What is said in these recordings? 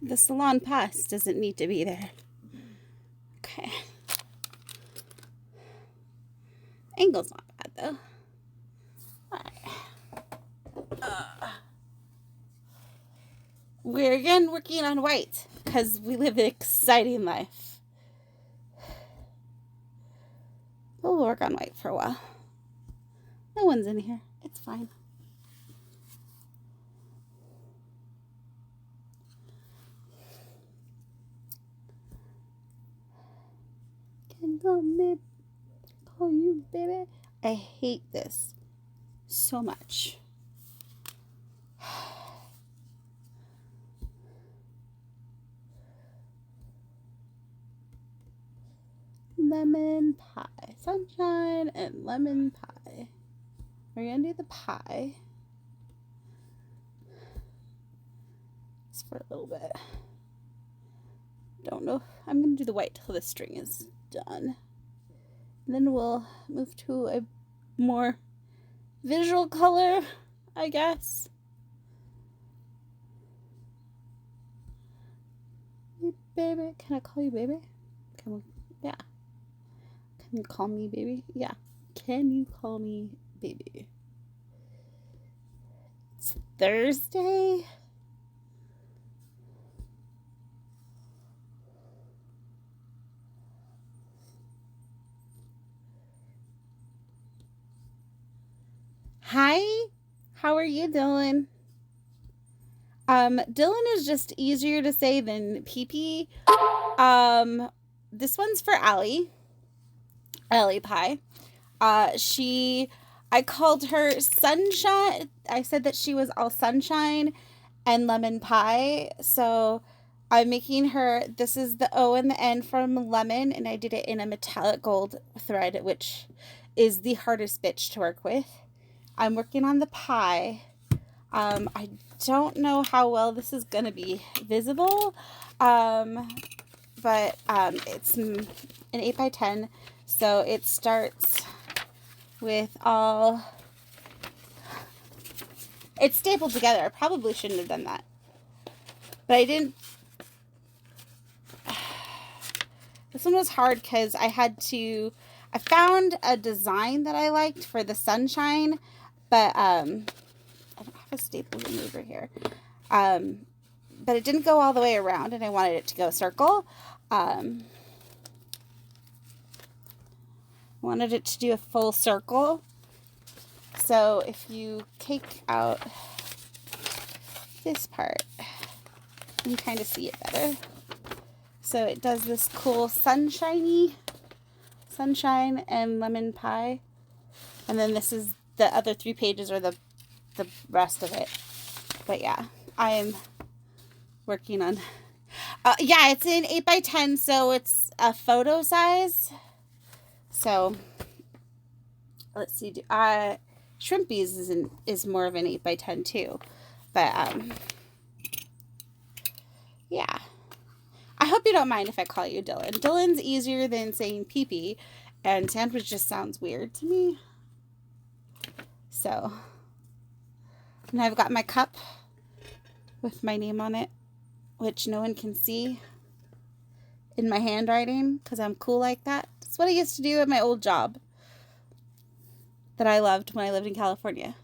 The salon pass doesn't need to be there. Okay. Angle's not bad though. We're again working on white because we live an exciting life. We'll work on white for a while. No one's in here. It's fine. Can call you baby. I hate this so much. Lemon pie. Sunshine and lemon pie. We're going to do the pie. Just for a little bit. Don't know. I'm going to do the white till the string is done. And then we'll move to a more visual color, I guess. Hey, baby. Can I call you baby? Can we? Yeah. Can you call me baby? Yeah. Can you call me baby? It's Thursday. Hi. How are you, Dylan? Dylan is just easier to say than PP. This one's for Allie Pie. I called her Sunshine. I said that she was all sunshine and lemon pie. So I'm making her, this is the O and the N from lemon, and I did it in a metallic gold thread, which is the hardest bitch to work with. I'm working on the pie. I don't know how well this is going to be visible, but it's an 8x10, so it starts with all... It's stapled together. I probably shouldn't have done that, but I didn't. This one was hard because I found a design that I liked for the sunshine, but I don't have a staple remover here. But it didn't go all the way around, and I wanted it to go circle. Wanted it to do a full circle. So if you take out this part, you can kind of see it better. So it does this cool sunshine and lemon pie. And then this is the other 3 pages or the rest of it. But yeah, I am working on... yeah, it's in 8x10, so it's a photo size. So, let's see. Shrimpies is more of an 8x10 too. But, yeah. I hope you don't mind if I call you Dylan. Dylan's easier than saying pee-pee, and sandwich just sounds weird to me. So, and I've got my cup with my name on it, which no one can see in my handwriting because I'm cool like that. That's what I used to do at my old job that I loved when I lived in California.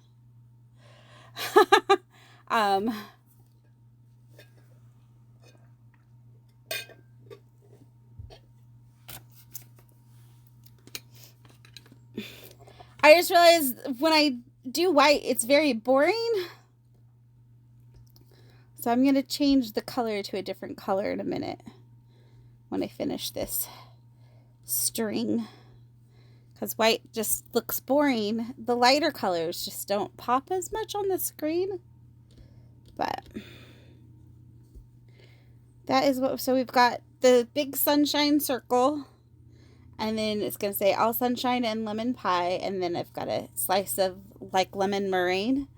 I just realized when I do white, it's very boring. So I'm going to change the color to a different color in a minute when I finish this string. Because white just looks boring. The lighter colors just don't pop as much on the screen. But that is what, so we've got the big sunshine circle. And then it's going to say all sunshine and lemon pie. And then I've got a slice of like lemon meringue.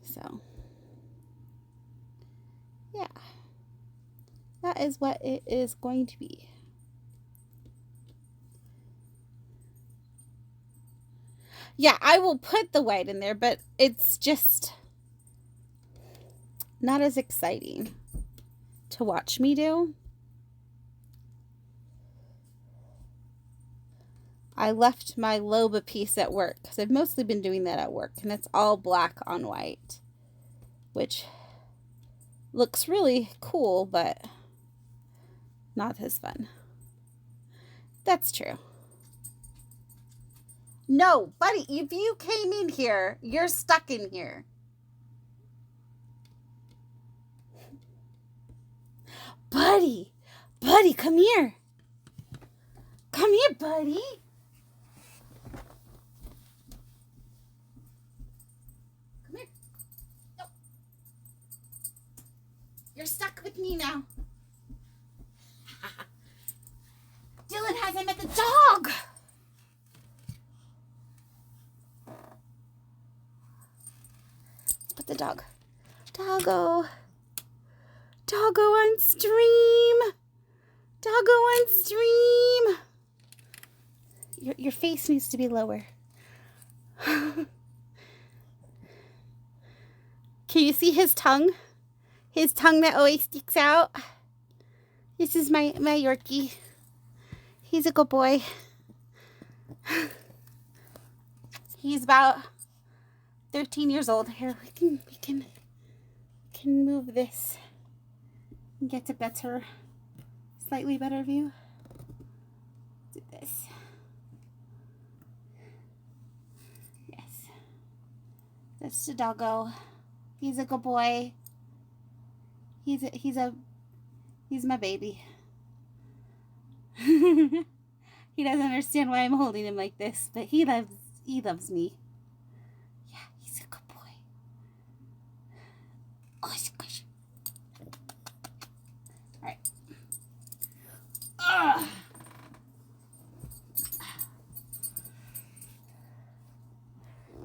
So, yeah. That is what it is going to be. Yeah, I will put the white in there, but it's just not as exciting to watch me do. I left my Loba piece at work because I've mostly been doing that at work, and it's all black on white, which looks really cool, but not as fun. That's true. No, buddy, if you came in here, you're stuck in here. Buddy, come here. Come here, buddy. Come here. No. You're stuck with me now. Dylan hasn't met the dog. Put the dog. Doggo. Doggo on stream. Doggo on stream. Your face needs to be lower. Can you see his tongue? His tongue that always sticks out. This is my Yorkie. He's a good boy. He's about 13 years old. Here, we can move this and get a better, slightly better view. Do this. Yes. That's the doggo. He's a good boy. He's my baby. He doesn't understand why I'm holding him like this, but he loves me. Yeah, he's a good boy. Oh, squish. All right.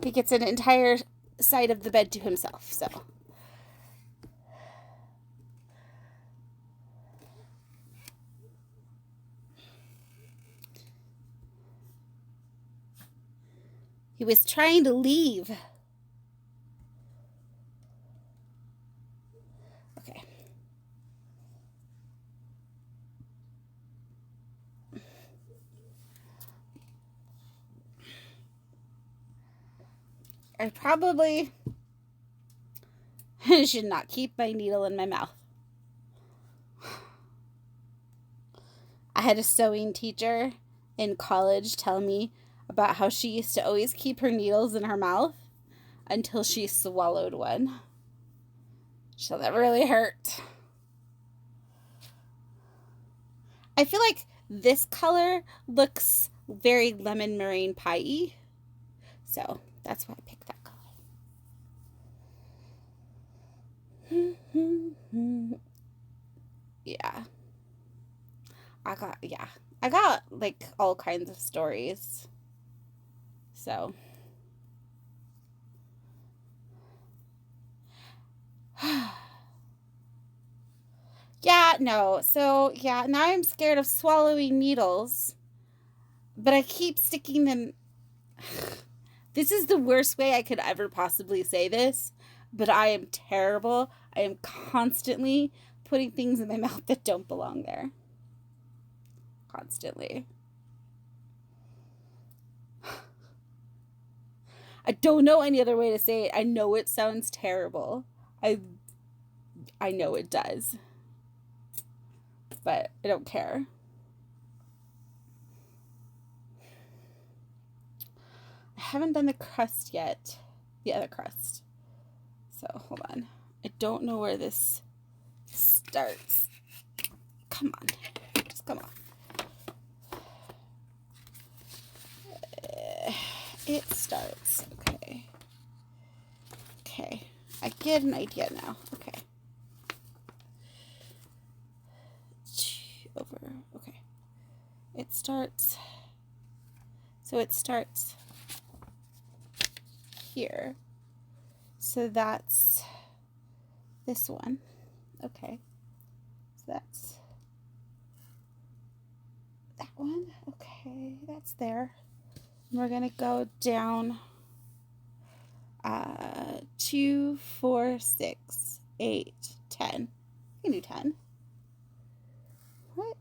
He gets an entire side of the bed to himself, so. He was trying to leave. Okay. I probably should not keep my needle in my mouth. I had a sewing teacher in college tell me about how she used to always keep her needles in her mouth until she swallowed one. So that really hurt. I feel like this color looks very lemon meringue pie-y. So that's why I picked that color. Yeah. I got like all kinds of stories. So yeah, no. So yeah, now I'm scared of swallowing needles. But I keep sticking them. This is the worst way I could ever possibly say this, but I am terrible. I am constantly putting things in my mouth that don't belong there. Constantly. I don't know any other way to say it. I know it sounds terrible. I know it does. But I don't care. I haven't done the crust yet. The other crust. So, hold on. I don't know where this starts. Come on. Just come on. It starts. Okay. Okay. I get an idea now. Okay. Over. Okay. It starts. So it starts here. So that's this one. Okay. So that's that one. Okay. That's there. We're going to go down 2, 4, 6, 8, 10. You can do 10. What?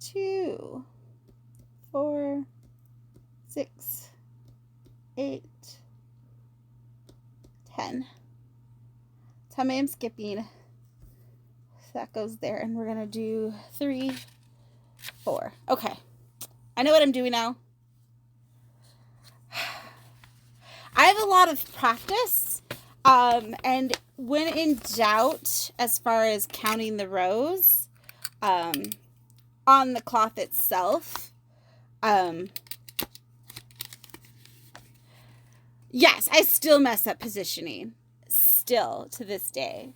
2, 4, 6, 8, 10. Tell me I'm skipping. So that goes there, and we're gonna do 3, 4. Okay, I know what I'm doing now. I have a lot of practice, and when in doubt, as far as counting the rows, on the cloth itself, yes, I still mess up positioning, still to this day,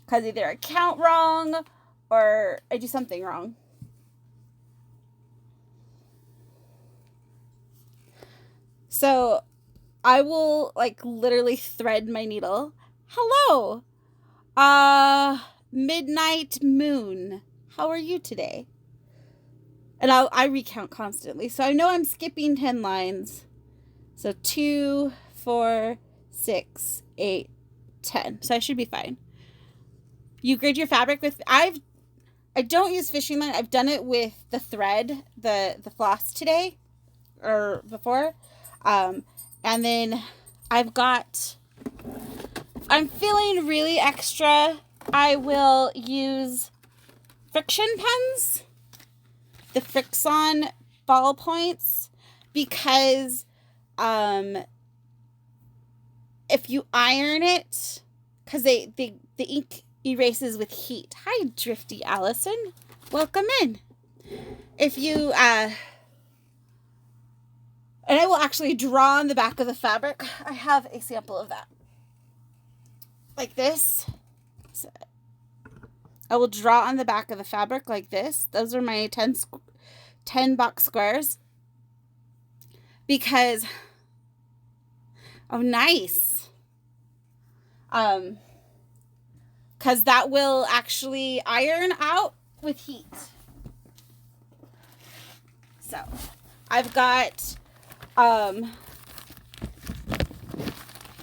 because either I count wrong or I do something wrong. So I will like literally thread my needle. Hello, midnight moon. How are you today? And I recount constantly. So I know I'm skipping 10 lines. So 2, 4, 6, 8, 10. So I should be fine. You grid your fabric with, I don't use fishing line. I've done it with the thread, the floss today or before. And then I'm feeling really extra. I will use friction pens, the Frixon ball points, because if you iron it, because the ink erases with heat. Hi, Drifty Allison. Welcome in. If you and I will actually draw on the back of the fabric. I have a sample of that. Like this. So I will draw on the back of the fabric like this. Those are my 10 box squares. Because, oh, nice. Because that will actually iron out with heat. So, I've got, on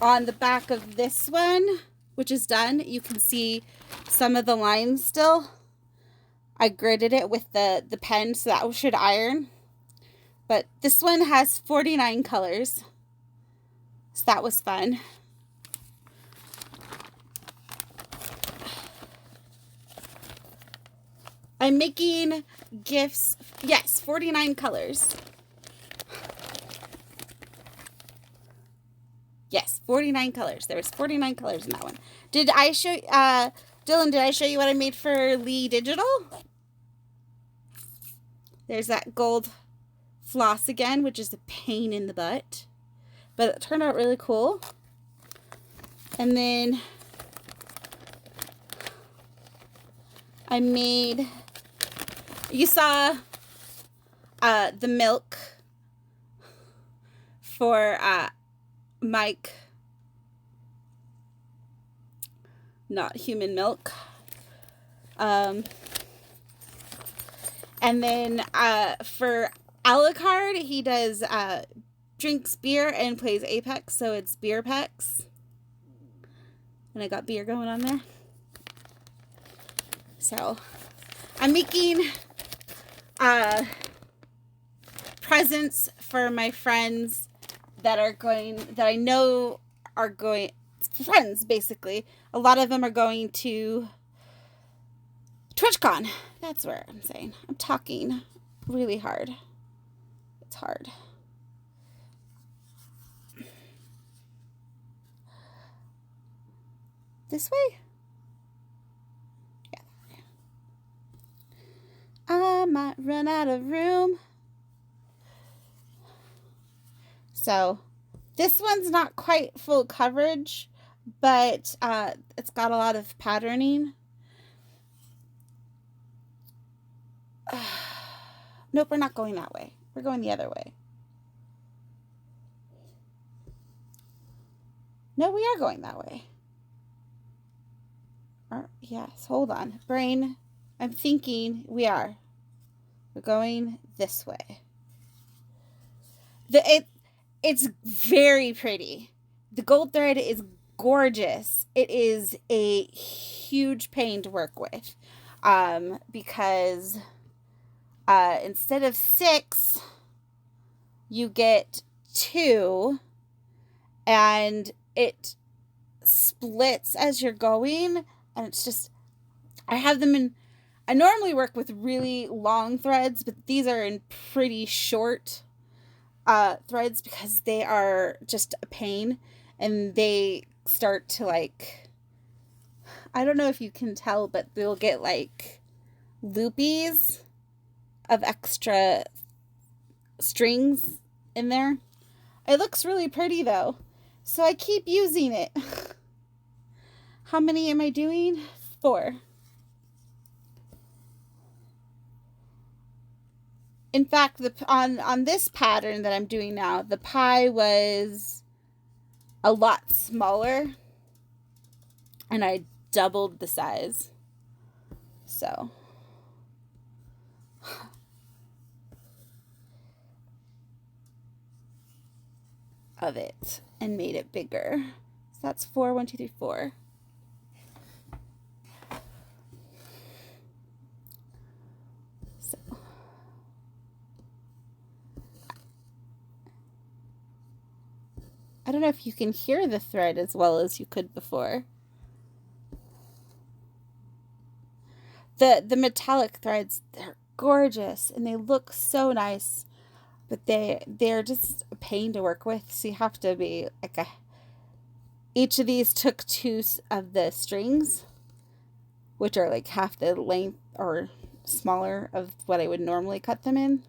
the back of this one, which is done, you can see some of the lines still. I gridded it with the pen, so that should iron. But this one has 49 colors. So that was fun. I'm making gifts. Yes, 49 colors. Yes, 49 colors. There was 49 colors in that one. Did I show Dylan, did I show you what I made for Lee Digital? There's that gold floss again, which is a pain in the butt. But it turned out really cool. And then I made, you saw the milk for Mike, not human milk. And then for Alucard, he does drinks beer and plays Apex, so it's Beer Pex. And I got beer going on there. So I'm making presents for my friends that I know are going, friends basically. A lot of them are going to TwitchCon. That's where I'm saying. I'm talking really hard. It's hard. This way? Yeah. I might run out of room. So this one's not quite full coverage, but it's got a lot of patterning. Nope, we're not going that way. We're going the other way. No, we are going that way. Yes, hold on. Brain, I'm thinking we are. We're going this way. It's very pretty. The gold thread is gorgeous. It is a huge pain to work with, because instead of 6, you get 2, and it splits as you're going, and it's just, I have them in, I normally work with really long threads, but these are in pretty short threads because they are just a pain, and they start to, like, I don't know if you can tell, but they'll get like loopies of extra strings in there. It looks really pretty though, so I keep using it. How many am I doing? 4. In fact, on this pattern that I'm doing now, the pie was a lot smaller, and I doubled the size. So of it and made it bigger. So that's 4. 1, 2, 3, 4. So I don't know if you can hear the thread as well as you could before. The metallic threads, they're gorgeous and they look so nice, but they're just a pain to work with. So you have to be like each of these took 2 of the strings, which are like half the length or smaller of what I would normally cut them in.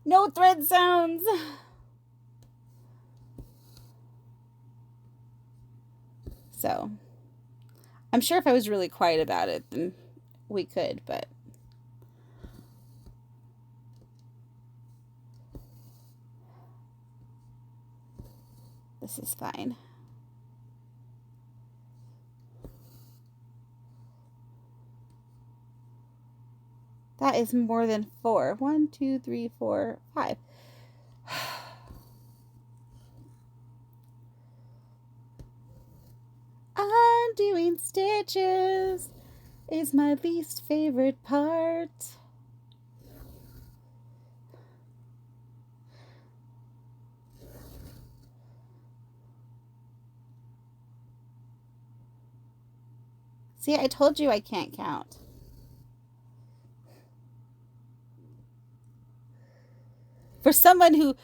No thread sounds. So I'm sure if I was really quiet about it, then we could, but this is fine. That is more than 4. 1, 2, 3, 4, 5. Undoing stitches is my least favorite part. See, I told you I can't count. For someone who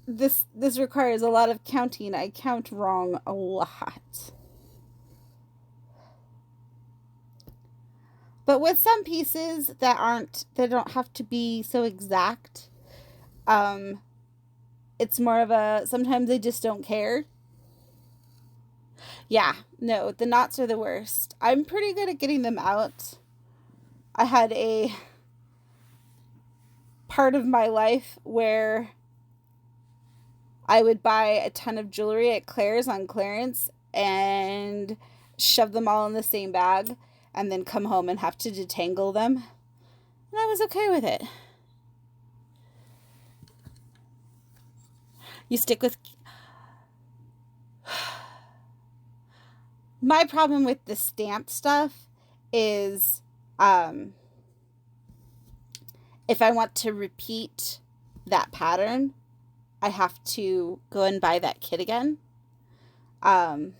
this requires a lot of counting, I count wrong a lot. But with some pieces they don't have to be so exact. It's more of a, sometimes they just don't care. Yeah, no, the knots are the worst. I'm pretty good at getting them out. I had a part of my life where I would buy a ton of jewelry at Claire's on clearance and shove them all in the same bag and then come home and have to detangle them. And I was okay with it. You stick with... My problem with the stamped stuff is if I want to repeat that pattern, I have to go and buy that kit again. And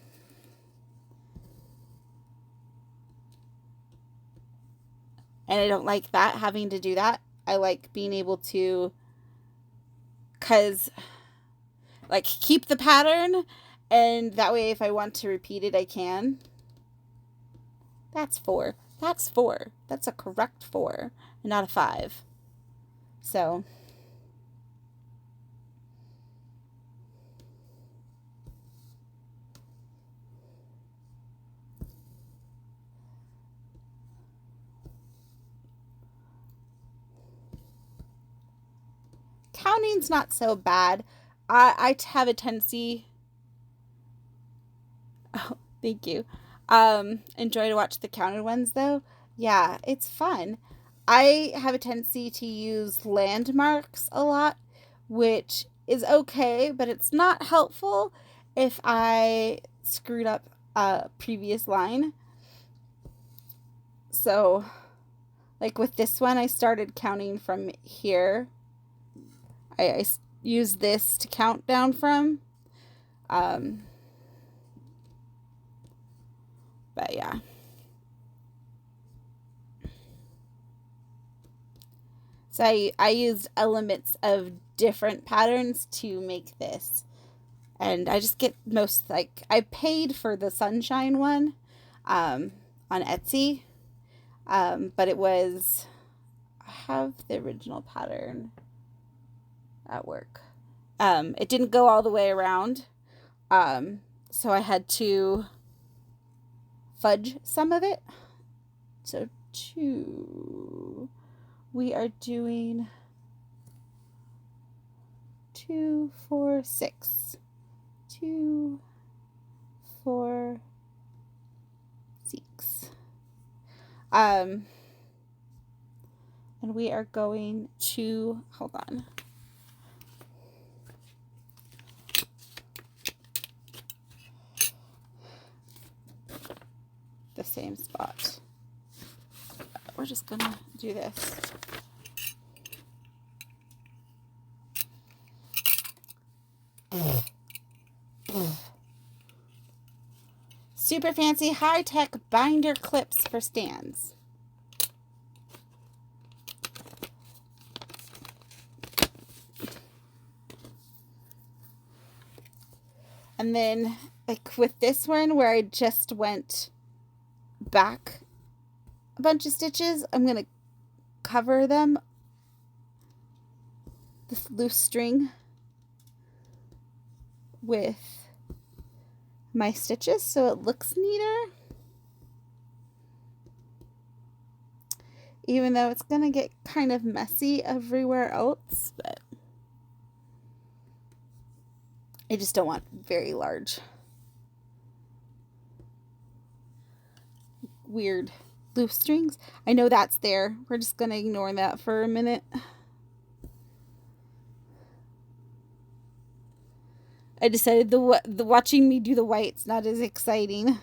I don't like that, having to do that. I like being able to, like, keep the pattern, and that way if I want to repeat it, I can. That's 4. That's 4. That's a correct 4, and not a 5. So... counting's not so bad. I have a tendency... Oh, thank you. Enjoy to watch the counted ones, though. Yeah, it's fun. I have a tendency to use landmarks a lot, which is okay, but it's not helpful if I screwed up a previous line. So, like with this one, I started counting from here. I use this to count down from. Um, but yeah. So I used elements of different patterns to make this. And I just get most, like, I paid for the sunshine one um, on Etsy. But it was, I have the original pattern at work. It didn't go all the way around. So I had to fudge some of it. So we are doing 2, 4, 6. 2, 4, 6. And we are going to, hold on. The same spot. We're just gonna do this. Super fancy high-tech binder clips for stands. And then, like with this one where I just went back a bunch of stitches, I'm going to cover them, this loose string, with my stitches so it looks neater. Even though it's going to get kind of messy everywhere else, but I just don't want very large, weird loose strings. I know that's there. We're just going to ignore that for a minute. I decided the watching me do the white's not as exciting.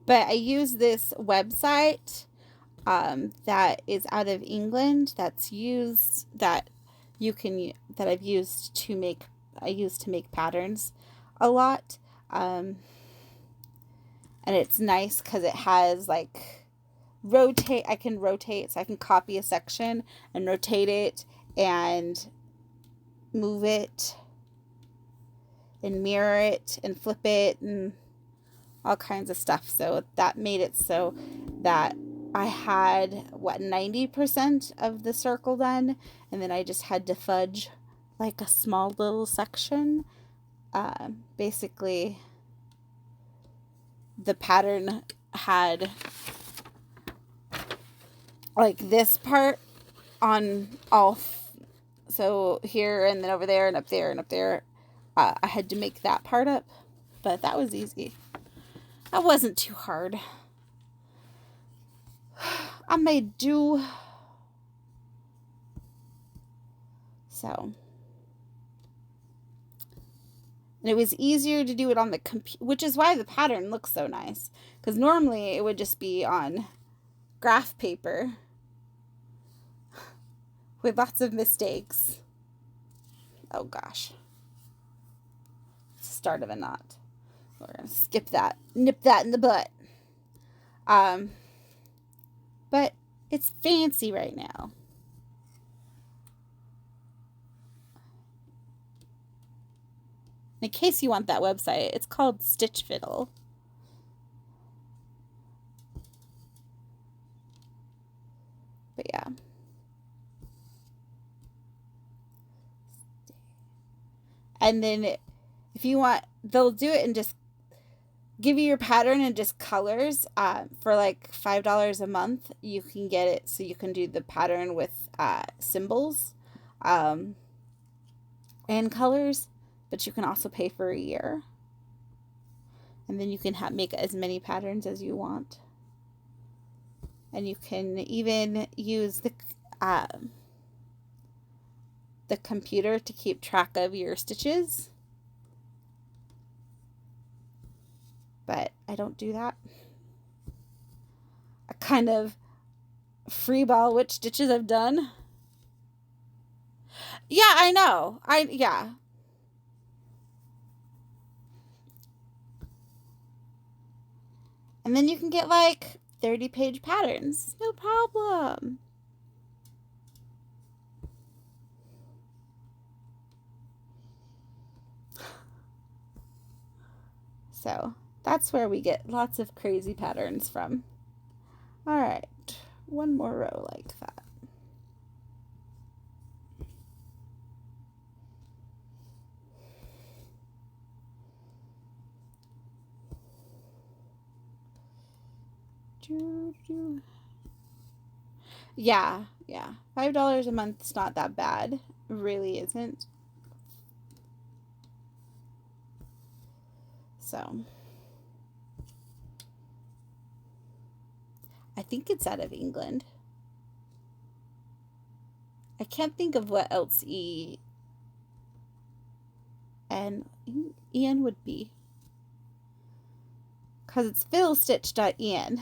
But I use this website that is out of England that's used that you can that I've used to make patterns a lot, and it's nice because it has like rotate. I can rotate, so I can copy a section and rotate it and move it and mirror it and flip it and all kinds of stuff. So that made it so that I had 90% of the circle done, and then I just had to fudge like a small little section. Basically, the pattern had like this part on all, so here and then over there and up there and up there. I had to make that part up, but that was easy. That wasn't too hard. I made do. So. And it was easier to do it on the computer, which is why the pattern looks so nice. Because normally it would just be on graph paper with lots of mistakes. Oh gosh. Start of a knot. We're going to skip that. Nip that in the butt. But it's fancy right now. In case you want that website, it's called Stitch Fiddle. But yeah. And then if you want, they'll do it and just give you your pattern in just colors. For like $5 a month, you can get it so you can do the pattern with symbols and colors, but you can also pay for a year. And then you can make as many patterns as you want. And you can even use the computer to keep track of your stitches. But I don't do that. I kind of freeball which stitches I've done. Yeah, I know. Yeah. And then you can get like 30-page patterns. No problem. So that's where we get lots of crazy patterns from. All right, one more row like that. Yeah. $5 a month is not that bad. It really isn't. So I think it's out of England. I can't think of what else Ian would be. Because it's fiddlestitch.en.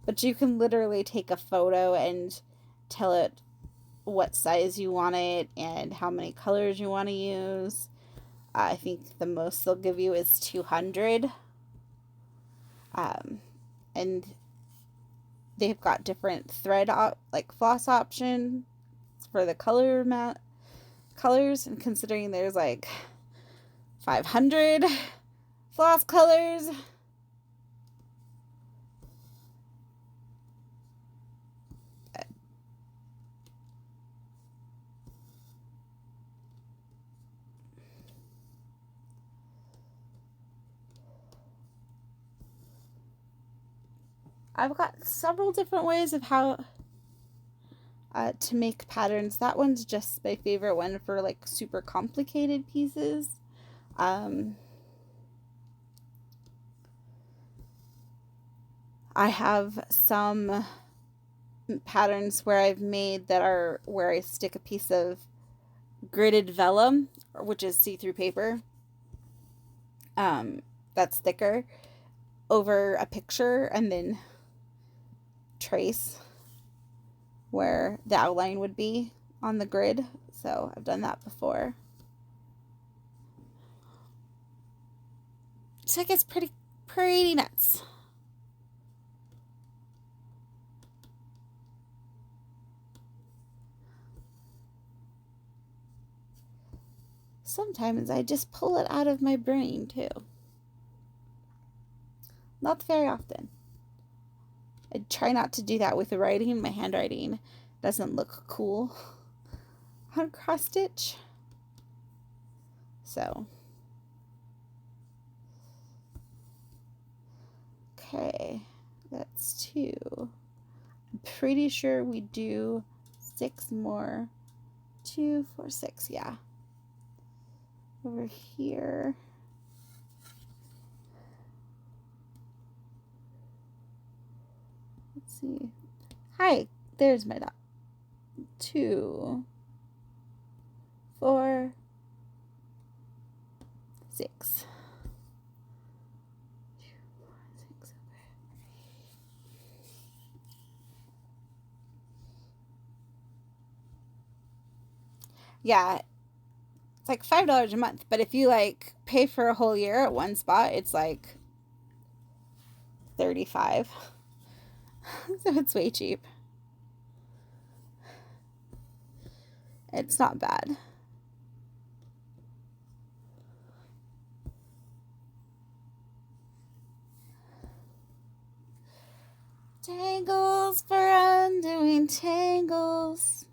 But you can literally take a photo and tell it what size you want it and how many colors you want to use. I think the most they'll give you is 200. And they've got different thread like floss option for the colors, and considering there's like 500 floss colors, I've got several different ways of how to make patterns. That one's just my favorite one for like super complicated pieces. I have some patterns where I've made that are where I stick a piece of gridded vellum, which is see-through paper, that's thicker, over a picture and then trace where the outline would be on the grid. So I've done that before. So it gets pretty nuts. Sometimes I just pull it out of my brain too. Not very often. I try not to do that with the writing. My handwriting doesn't look cool on cross stitch. So, okay, that's 2. I'm pretty sure we do 6 more. 2, 4, 6, yeah. Over here. Let's see. Hi, there's my dot. 2, 4, 6. 2, 4, 6. Yeah, it's like $5 a month, but if you like pay for a whole year at one spot, it's like $35. So it's way cheap. It's not bad. Tangles for undoing. doing tangles.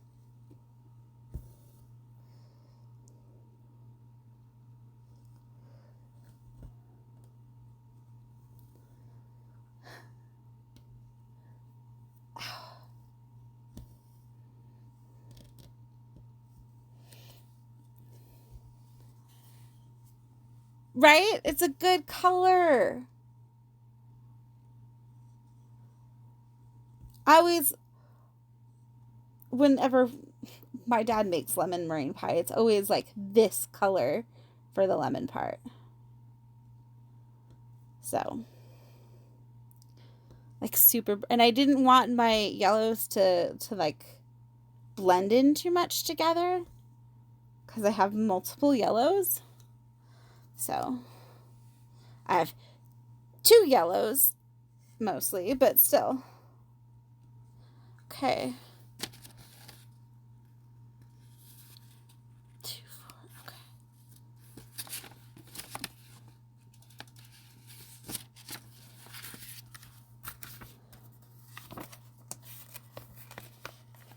Right? It's a good color. I always, whenever my dad makes lemon meringue pie, it's always like this color for the lemon part. So, like super, and I didn't want my yellows to like blend in too much together because I have multiple yellows. So, I have 2 yellows mostly, but still. Okay. 2, 4, okay.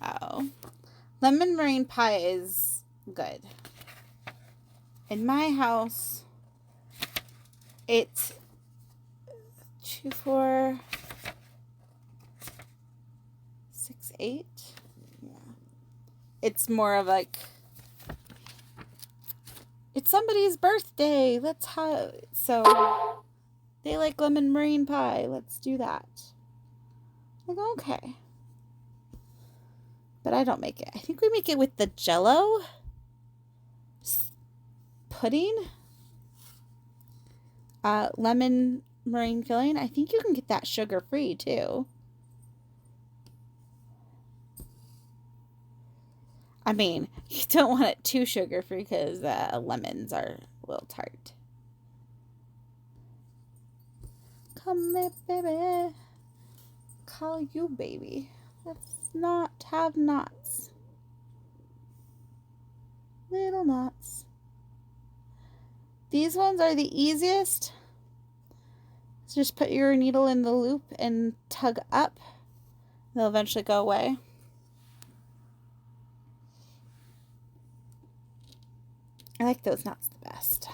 Oh. Lemon meringue pie is good. In my house, it's 2, 4, 6, 8. Yeah. It's more of like, it's somebody's birthday. Let's have, so they like lemon meringue pie. Let's do that. Like, okay. But I don't make it. I think we make it with the Jell-O pudding. Lemon meringue filling. I think you can get that sugar-free too. I mean, you don't want it too sugar-free because lemons are a little tart. Come here, baby. Call you baby. Let's not have knots. Little knots. These ones are the easiest. So just put your needle in the loop and tug up. They'll eventually go away. I like those knots the best.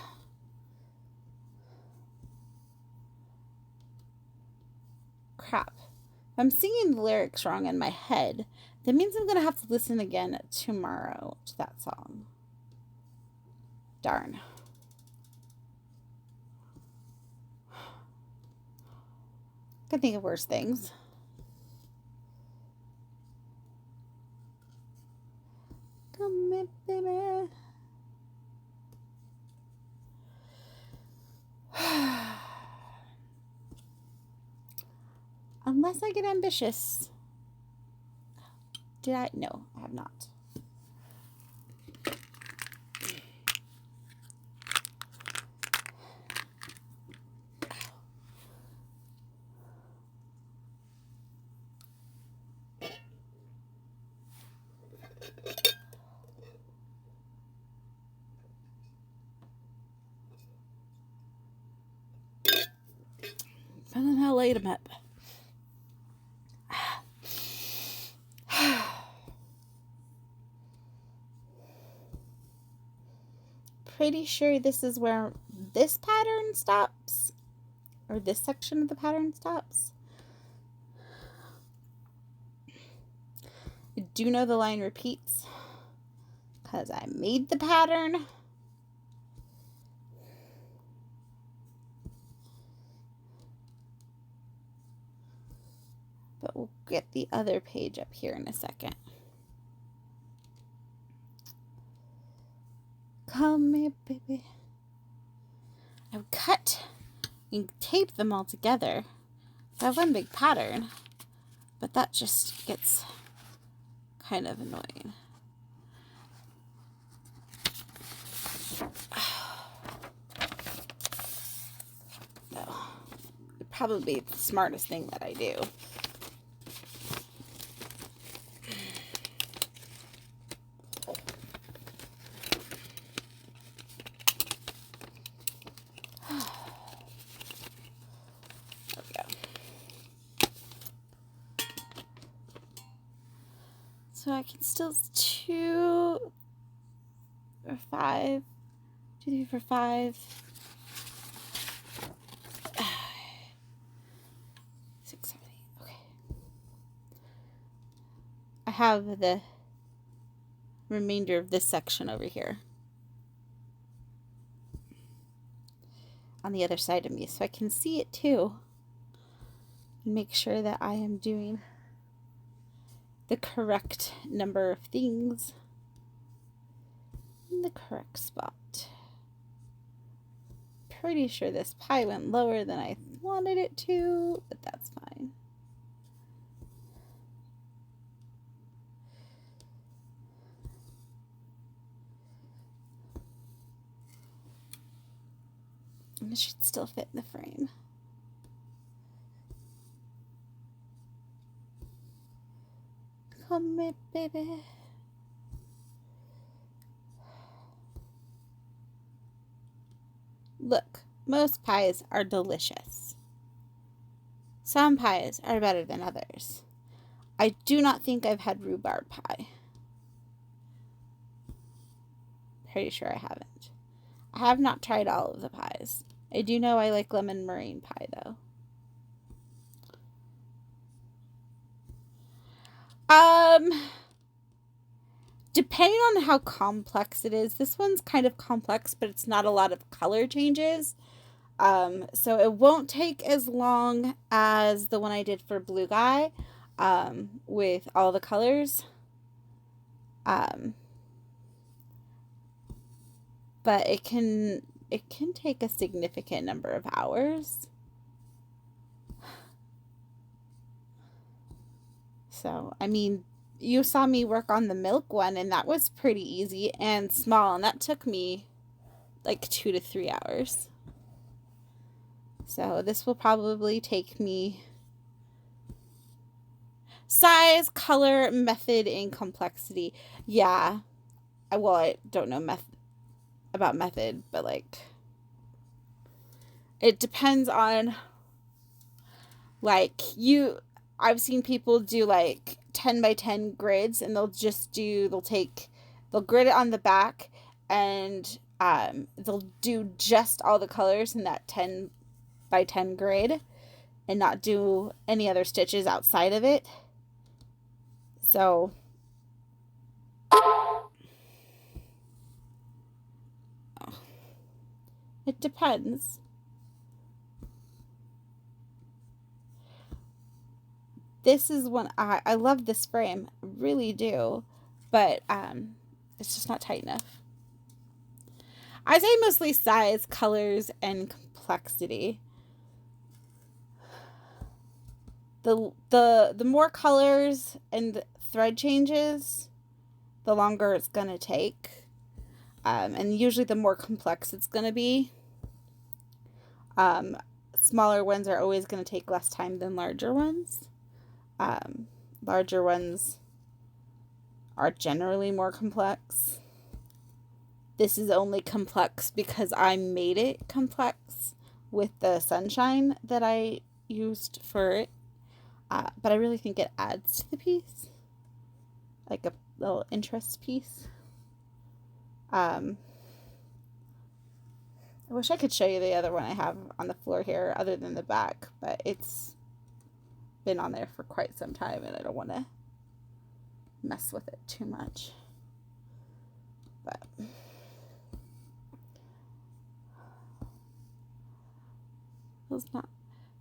Crap. If I'm singing the lyrics wrong in my head, that means I'm going to have to listen again tomorrow to that song. Darn. I can think of worse things. Come here, baby. Unless I get ambitious. Did I? No, I have not. I don't know how late I'm up. Pretty sure this is where this pattern stops, or this section of the pattern stops. I do know the line repeats because I made the pattern. But we'll get the other page up here in a second. Come here, baby. I would cut and tape them all together. I have one big pattern, but that just gets kind of annoying. No, it'd probably be the smartest thing that I do. So I can still 2 or 5. 2, 3, 4, 5. 6, 7, 8. Okay. I have the remainder of this section over here on the other side of me, so I can see it too and make sure that I am doing the correct number of things in the correct spot. Pretty sure this pie went lower than I wanted it to, but that's fine. And it should still fit in the frame. Come here, baby. Look, most pies are delicious. Some pies are better than others. I do not think I've had rhubarb pie. Pretty sure I haven't. I have not tried all of the pies. I do know I like lemon meringue pie, though. Depending on how complex it is, this one's kind of complex, but it's not a lot of color changes. So it won't take as long as the one I did for Blue Guy, with all the colors. But it can take a significant number of hours. So, I mean, you saw me work on the milk one, and that was pretty easy and small, and that took me like 2 to 3 hours. So this will probably take me size, color, method, and complexity. Yeah. Well, I don't know about method, but like it depends on like I've seen people do like 10 by 10 grids, and they'll grid it on the back, and they'll do just all the colors in that 10 by 10 grid and not do any other stitches outside of it. So it depends. This is one I love this frame, really do, but it's just not tight enough. I say mostly size, colors, and complexity. The more colors and thread changes, the longer it's gonna take, and usually the more complex it's gonna be. Smaller ones are always gonna take less time than larger ones. Larger ones are generally more complex. This is only complex because I made it complex with the sunshine that I used for it. But I really think it adds to the piece, like a little interest piece. I wish I could show you the other one I have on the floor here other than the back, but it's been on there for quite some time and I don't want to mess with it too much. But feels not,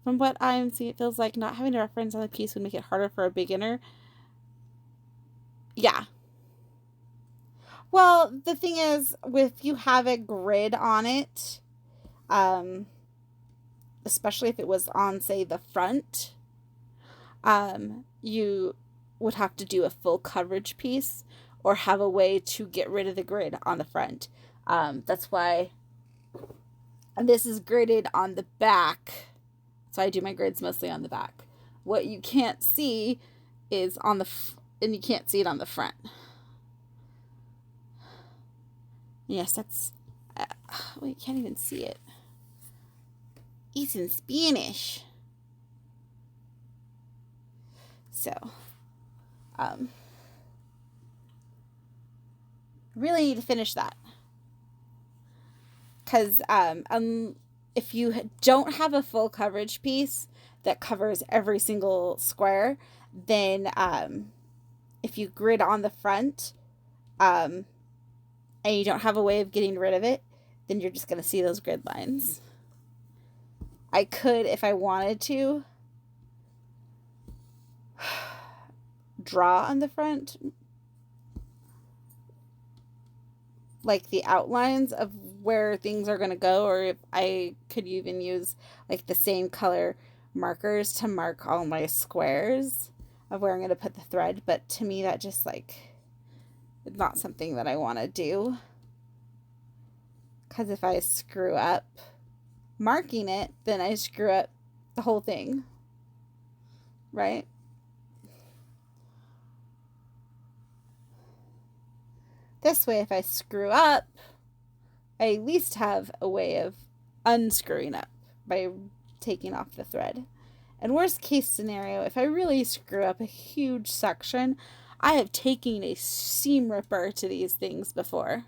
from what I'm seeing, it feels like not having a reference on the piece would make it harder for a beginner. Yeah. Well, the thing is, if you have a grid on it, especially if it was on, say, the front, you would have to do a full coverage piece or have a way to get rid of the grid on the front. That's why this is gridded on the back. So I do my grids mostly on the back. What you can't see is on the, and you can't see it on the front. Yes, that's, well, you can't even see it. It's in Spanish. So, Really need to finish that. Because if you don't have a full coverage piece that covers every single square, then if you grid on the front and you don't have a way of getting rid of it, then you're just going to see those grid lines. I could, if I wanted to, draw on the front, like the outlines of where things are going to go, or if I could even use like the same color markers to mark all my squares of where I'm going to put the thread. But to me, that just like, it's not something that I want to do. Because if I screw up marking it, then I screw up the whole thing. Right? This way, if I screw up, I at least have a way of unscrewing up by taking off the thread. And worst case scenario, if I really screw up a huge section, I have taken a seam ripper to these things before.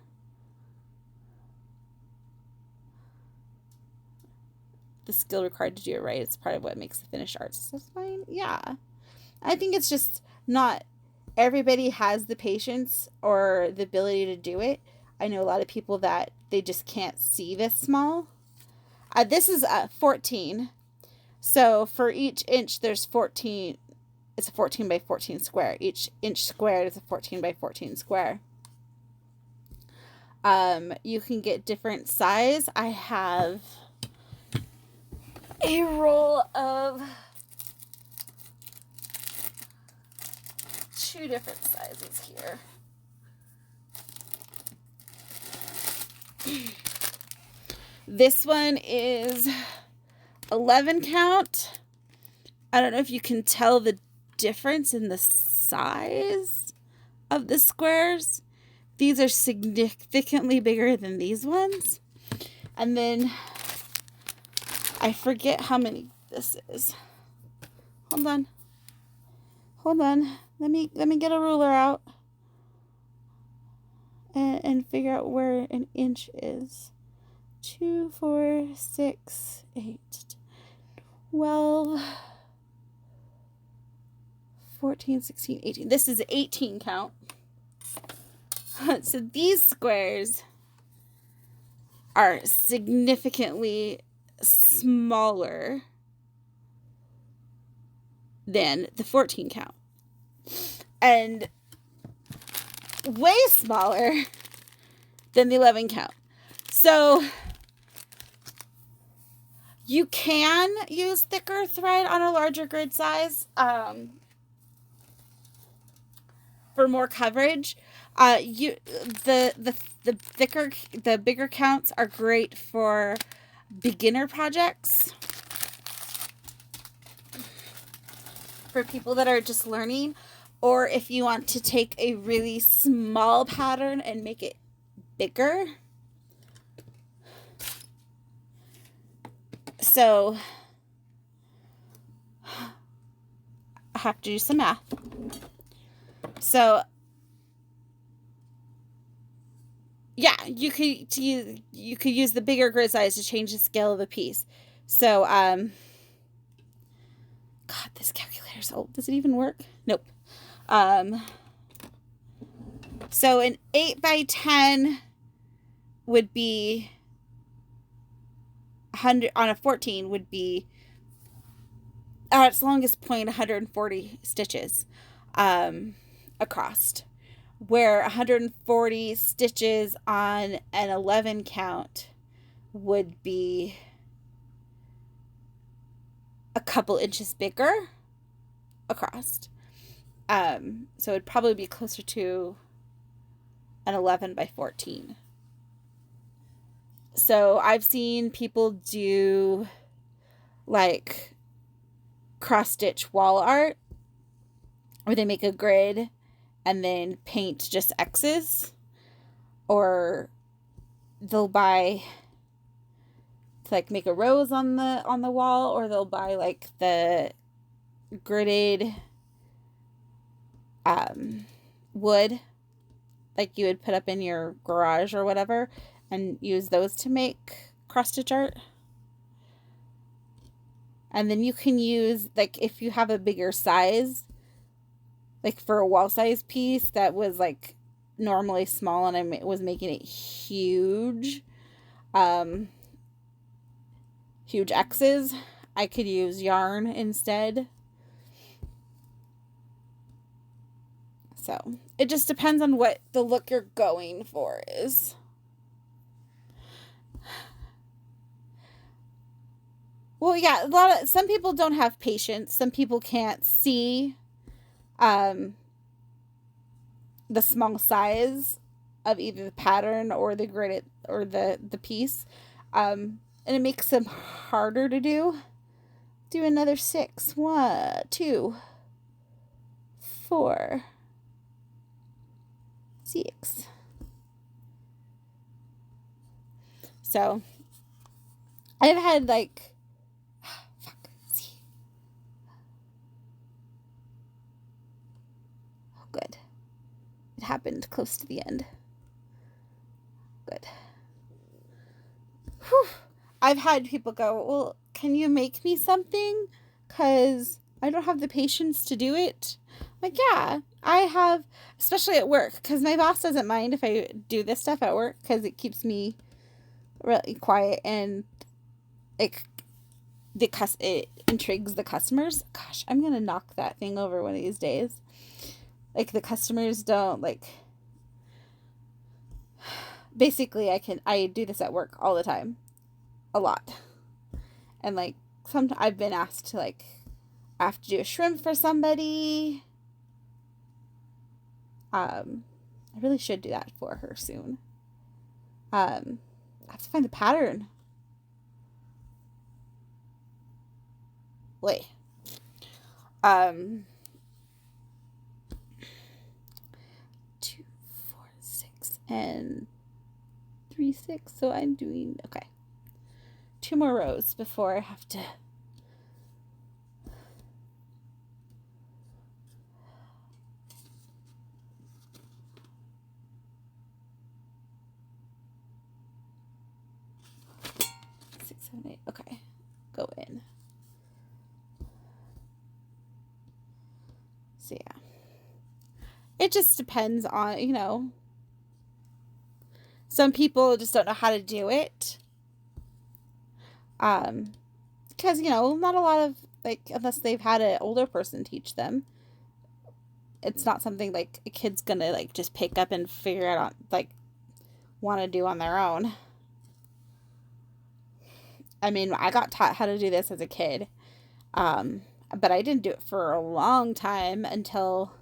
The skill required to do it right is part of what makes the finished art satisfying. Yeah. I think it's just not everybody has the patience or the ability to do it. I know a lot of people that they just can't see this small. This is 14. So for each inch, there's 14. It's a 14 by 14 square. Each inch squared is a 14 by 14 square. You can get different size. I have a roll of 2 different sizes here. This one is 11 count. I don't know if you can tell the difference in the size of the squares. These are significantly bigger than these ones. And then I forget how many this is. Hold on. Let me get a ruler out and figure out where an inch is. 2, 4, 6, 8, 12, 14, 16, 18. This is 18 count. So these squares are significantly smaller than the 14 count. And way smaller than the 11 count. So you can use thicker thread on a larger grid size for more coverage. The bigger counts are great for beginner projects, for people that are just learning, or if you want to take a really small pattern and make it bigger. So I have to do some math. So yeah, you could use the bigger grid size to change the scale of the piece. So God, this calculator's old. Does it even work? Nope. So an 8 by 10 would be 100 on a 14 would be at its longest point 140 stitches across, where 140 stitches on an 11 count would be a couple inches bigger across. So it'd probably be closer to an 11 by 14. So I've seen people do like cross stitch wall art where they make a grid and then paint just X's, or they'll buy to like make a rose on the wall, or they'll buy like the gridded wood, like you would put up in your garage or whatever, and use those to make cross stitch art. And then you can use, like, if you have a bigger size, like for a wall size piece that was like normally small and I was making it huge, huge X's, I could use yarn instead. So it just depends on what the look you're going for is. Well, yeah, some people don't have patience. Some people can't see the small size of either the pattern or the grid or the piece, and it makes them harder to do. Do another 6. 1, 2, 4, 6. So I've had like good. It happened close to the end. Good. Whew. I've had people go, well, can you make me something? Because I don't have the patience to do it. I'm like, yeah, I have, especially at work, because my boss doesn't mind if I do this stuff at work because it keeps me really quiet and it intrigues the customers. Gosh, I'm going to knock that thing over one of these days. Like, the customers don't, like, basically I do this at work all the time, a lot. And like, sometimes I've been asked to, like, I have to do a shrimp for somebody. I really should do that for her soon. I have to find the pattern. Wait. 2, 4, 6, and 3, 6. So I'm doing, okay, 2 more rows before I have to. Okay, go in. So yeah, it just depends on, some people just don't know how to do it. Because, not a lot of, like, unless they've had an older person teach them, it's not something like a kid's gonna, like, just pick up and figure out, like, want to do on their own. I mean, I got taught how to do this as a kid, but I didn't do it for a long time until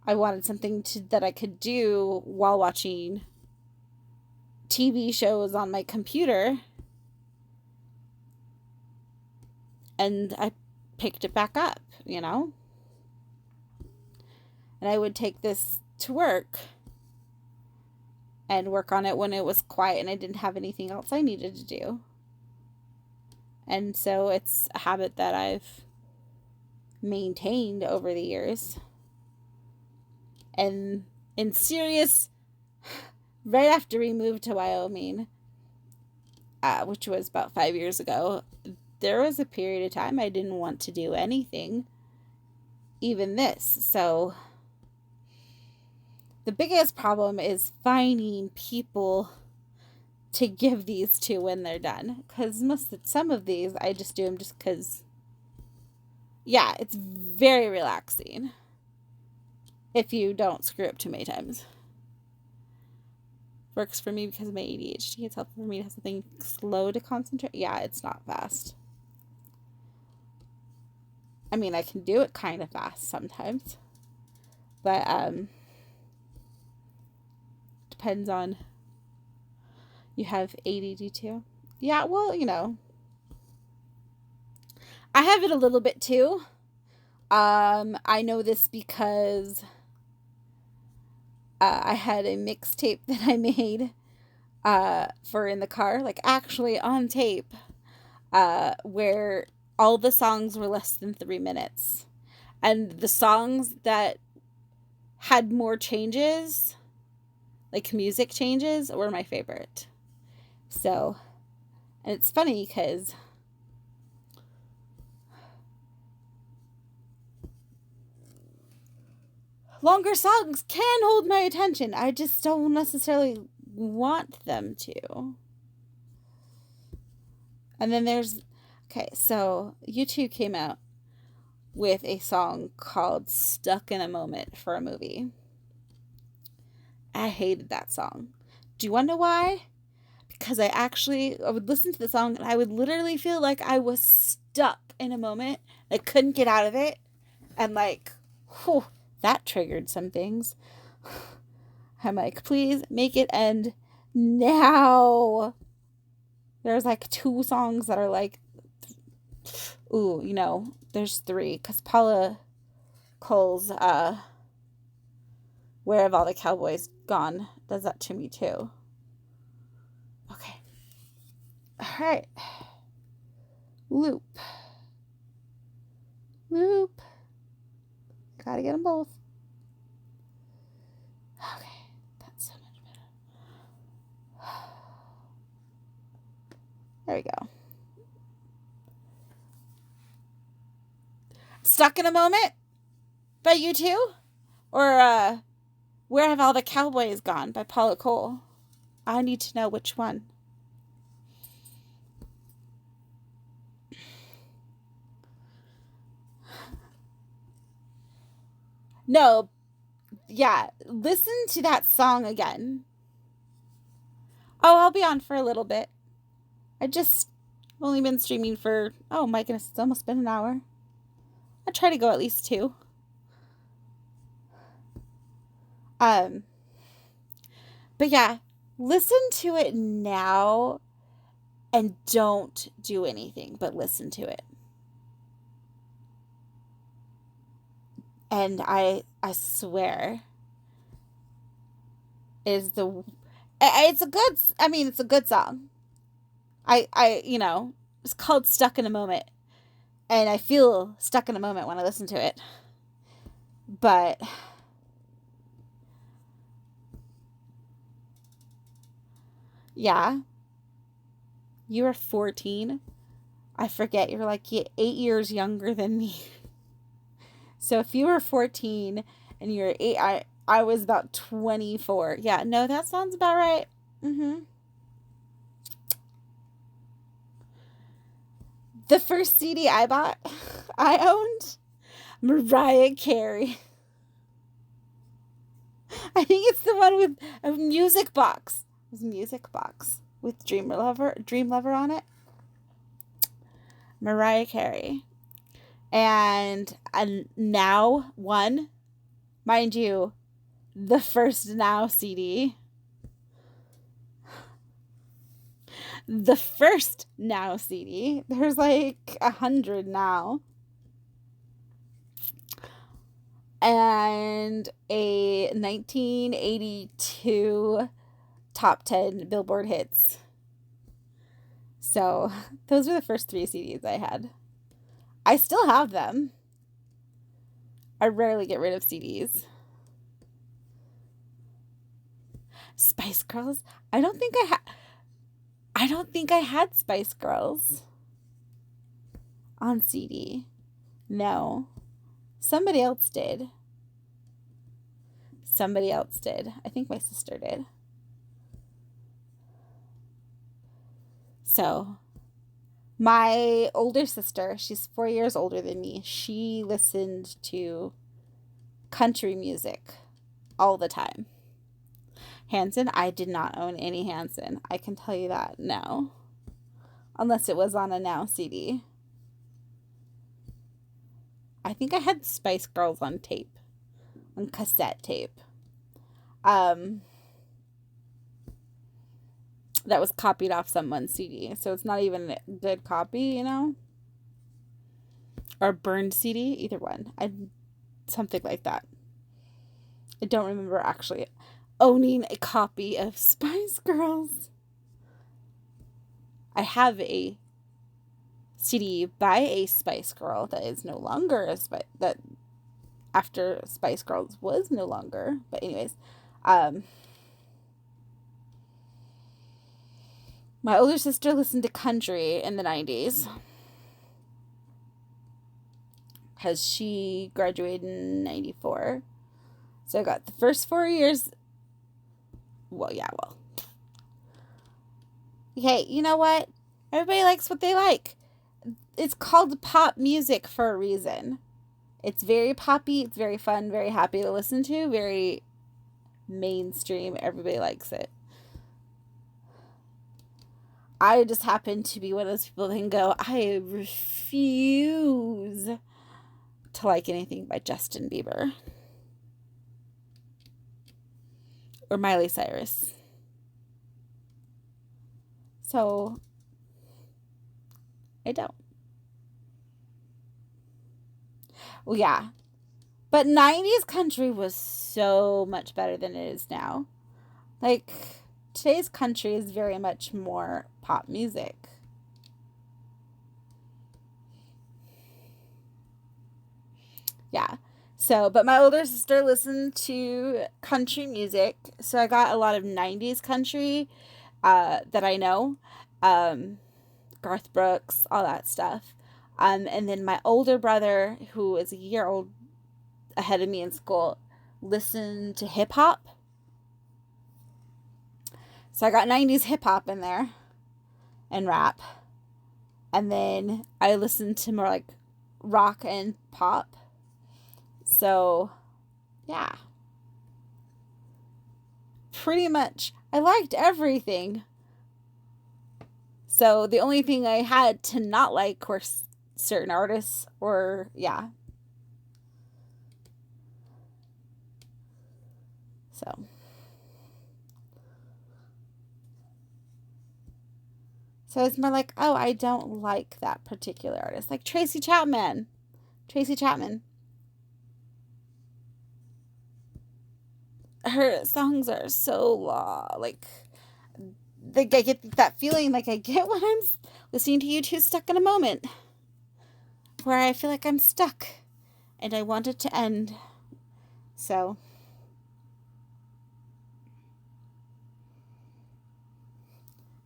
I wanted something that I could do while watching TV shows on my computer. And I picked it back up, And I would take this to work and work on it when it was quiet and I didn't have anything else I needed to do. And so it's a habit that I've maintained over the years. And in serious, right after we moved to Wyoming, which was about 5 years ago, there was a period of time I didn't want to do anything, even this. So the biggest problem is finding people to give these to when they're done. Because some of these, I just do them just because, yeah, it's very relaxing if you don't screw up too many times. Works for me because of my ADHD. It's helpful for me to have something slow to concentrate. Yeah, it's not fast. I mean, I can do it kind of fast sometimes. But, depends on, you have ADD too? Yeah, well, I have it a little bit too. I know this because I had a mixtape that I made for in the car, like actually on tape, where all the songs were less than 3 minutes. And the songs that had more changes like music changes, were my favorite. So, and it's funny because longer songs can hold my attention. I just don't necessarily want them to. And then there's, okay, so U2 came out with a song called Stuck in a Moment for a movie. I hated that song. Do you want to know why? Because I would listen to the song and I would literally feel like I was stuck in a moment. I couldn't get out of it. And like, whew, that triggered some things. I'm like, please make it end now. There's like 2 songs that are like, ooh, there's 3. Because Paula Cole's Where Have All the Cowboys Gone does that to me too. Okay. All right. Loop. Gotta get them both. Okay. That's so much better. There we go. Stuck in a Moment by U2? Or Where Have All the Cowboys Gone by Paula Cole? I need to know which one. No. Yeah. Listen to that song again. Oh, I'll be on for a little bit. I've only been streaming for, oh my goodness, it's almost been an hour. I try to go at least 2. But yeah, listen to it now and don't do anything but listen to it. And I swear it's a good song. It's called Stuck in a Moment. And I feel stuck in a moment when I listen to it. But yeah, you were 14. I forget, you're like 8 years younger than me. So if you were 14 and you're 8, I was about 24. Yeah, no, that sounds about right. The first CD I owned, Mariah Carey. I think it's the one with a music box. It was a music box with Dream Lover on it. Mariah Carey. And Now one, mind you, the first Now CD. The first Now CD. There's like 100 now. And a 1982 top 10 Billboard hits. So those were the first 3 CDs I had. I still have them. I rarely get rid of CDs. Spice Girls? I don't think I had Spice Girls on CD. No. Somebody else did. I think my sister did. So, my older sister, she's 4 years older than me, she listened to country music all the time. Hanson, I did not own any Hanson. I can tell you that. No. Unless it was on a Now CD. I think I had Spice Girls on tape. On cassette tape. That was copied off someone's CD. So it's not even a good copy, Or burned CD. Either one. Something like that. I don't remember actually owning a copy of Spice Girls. I have a CD by a Spice Girl that is no longer that after Spice Girls was no longer. But anyways, My older sister listened to country in the 90s because she graduated in 94. So I got the first 4 years. Well, yeah, well. Hey, you know what? Everybody likes what they like. It's called pop music for a reason. It's very poppy. It's very fun, very happy to listen to, very mainstream. Everybody likes it. I just happen to be one of those people that can go, I refuse to like anything by Justin Bieber or Miley Cyrus. So I don't. Well, yeah. But 90s country was so much better than it is now. Like, today's country is very much more pop music. Yeah. So, but my older sister listened to country music. So I got a lot of 90s country that I know. Garth Brooks, all that stuff. And then my older brother, who is a year old ahead of me in school, listened to hip hop. So I got 90s hip hop in there and rap. And then I listened to more like rock and pop. So, yeah. Pretty much, I liked everything. So the only thing I had to not like were certain artists or, yeah. So. So it's more like, oh, I don't like that particular artist. Like Tracy Chapman. Her songs are so like I get that feeling like I get when I'm listening to U2 Stuck in a Moment, where I feel like I'm stuck and I want it to end. So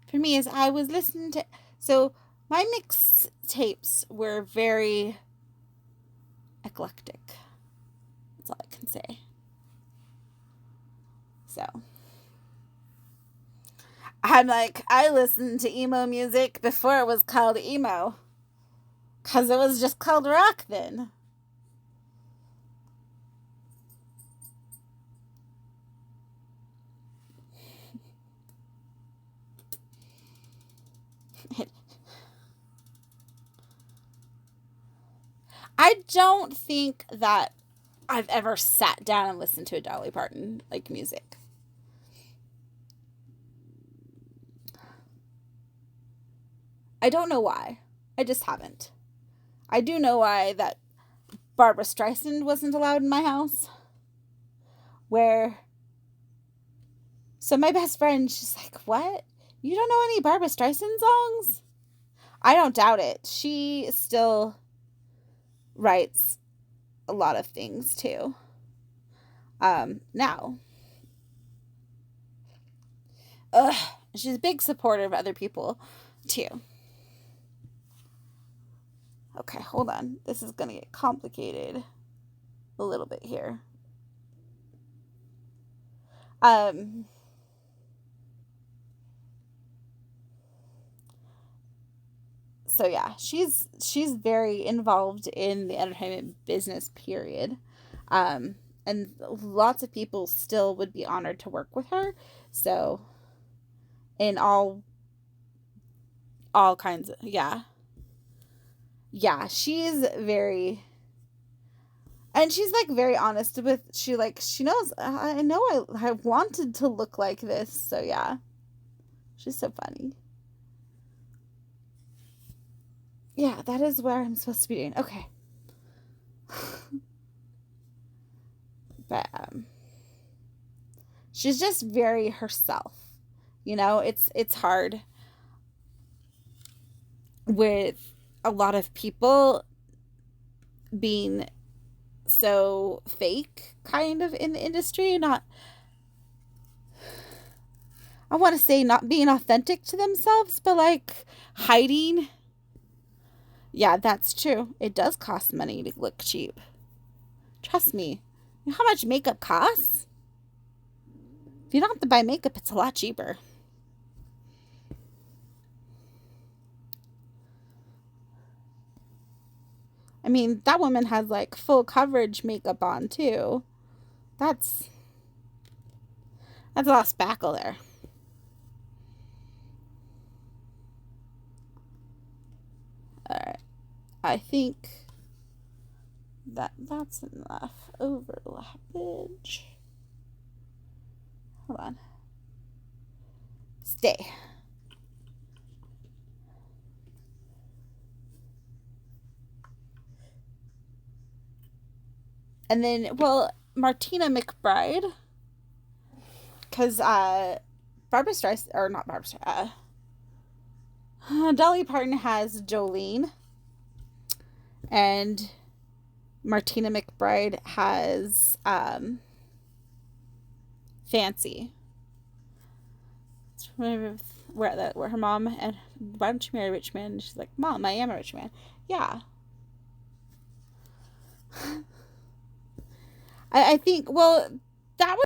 for me, as I was listening to, so my mix tapes were very eclectic. That's all I can say. So I'm like, I listened to emo music before it was called emo. Because it was just called rock then. I don't think that I've ever sat down and listened to a Dolly Parton like music. I don't know why. I just haven't. I do know why that Barbara Streisand wasn't allowed in my house. Where, so my best friend, she's like, what? You don't know any Barbara Streisand songs? I don't doubt it. She still writes a lot of things too. Now. She's a big supporter of other people too. Okay, hold on. This is going to get complicated a little bit here. So yeah, she's very involved in the entertainment business, period. And lots of people still would be honored to work with her. So in all kinds of, yeah. Yeah, she's very, and she's like very honest with, she knows, I know I wanted to look like this. So yeah, she's so funny. Yeah, that is where I'm supposed to be doing. Okay. But she's just very herself. You know, it's hard with a lot of people being so fake kind of in the industry. Not, I I want to say not being authentic to themselves, but like hiding. Yeah, that's true. It does cost money to look cheap. Trust me. You know how much makeup costs? If you don't have to buy makeup, it's a lot cheaper. I mean, that woman has like full coverage makeup on too. That's that's a lot of spackle there. All right. I think that's enough overlappage. Hold on. Stay. And then, well, Martina McBride, because Barbara Streisand, or not Barbara Streisand, Dolly Parton has Jolene, and Martina McBride has Fancy. Where her mom and why don't you marry a rich man? And she's like, Mom, I am a rich man. Yeah. I think, well, that was